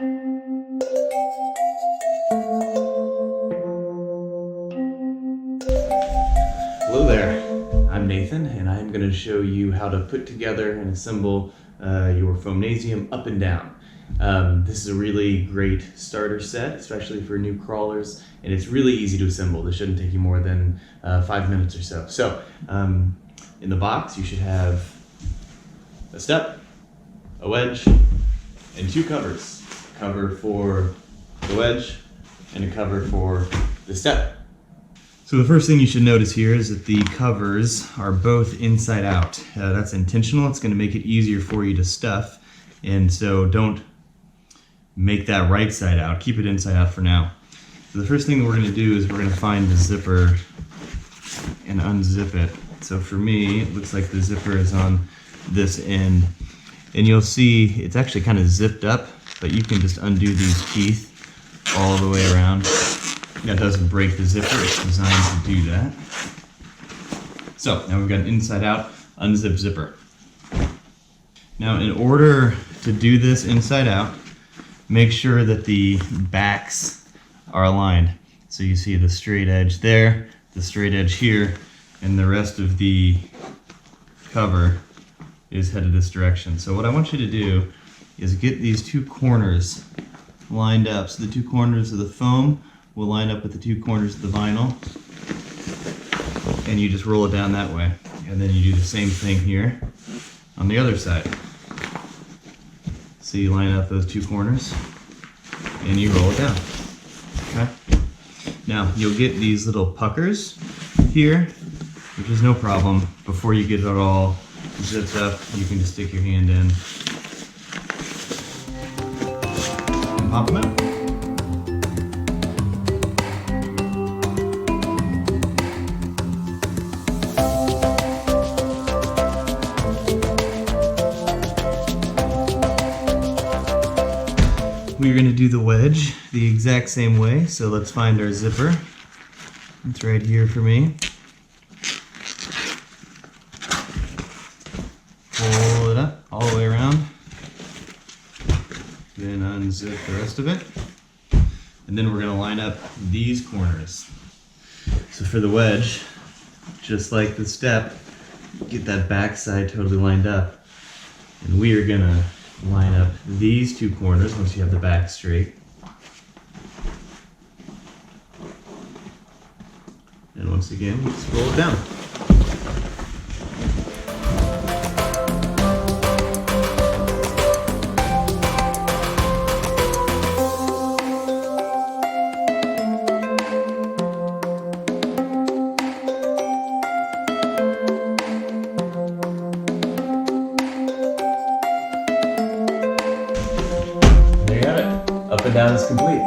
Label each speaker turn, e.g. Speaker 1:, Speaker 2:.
Speaker 1: Hello there, I'm Nathan, and I'm going to show you how to put together and assemble your Foamnasium up and down. This is a really great starter set, especially for new crawlers, and it's really easy to assemble. This shouldn't take you more than 5 minutes or so. So, in the box you should have a step, a wedge, and two covers. A cover for the wedge and a cover for the step. So the first thing you should notice here is that the covers are both inside out. That's intentional. It's going to make it easier for you to stuff, and so don't make that right side out. Keep it inside out for now. So the first thing that we're going to do is we're going to find the zipper and unzip it. So for me, it looks like the zipper is on this end, and you'll see it's actually kind of zipped up, but you can just undo these teeth all the way around. That doesn't break the zipper, it's designed to do that. So now we've got an inside out unzip zipper. Now in order to do this inside out, make sure that the backs are aligned. So you see the straight edge there, the straight edge here, and the rest of the cover is headed this direction. So what I want you to do is get these two corners lined up. So the two corners of the foam will line up with the two corners of the vinyl, and you just roll it down that way. And then you do the same thing here on the other side. So you line up those two corners and you roll it down. Okay? Now you'll get these little puckers here, which is no problem. Before you get it all zipped up, you can just stick your hand in and pop them out. We're going to do the wedge the exact same way, so let's find our zipper. It's right here for me. Pull it up all the way around, then unzip the rest of it, and then we're going to line up these corners. So for the wedge, just like the step, get that back side totally lined up, and we are going to line up these two corners once you have the back straight. And once again, just roll it down. There you have it. Up and down is complete.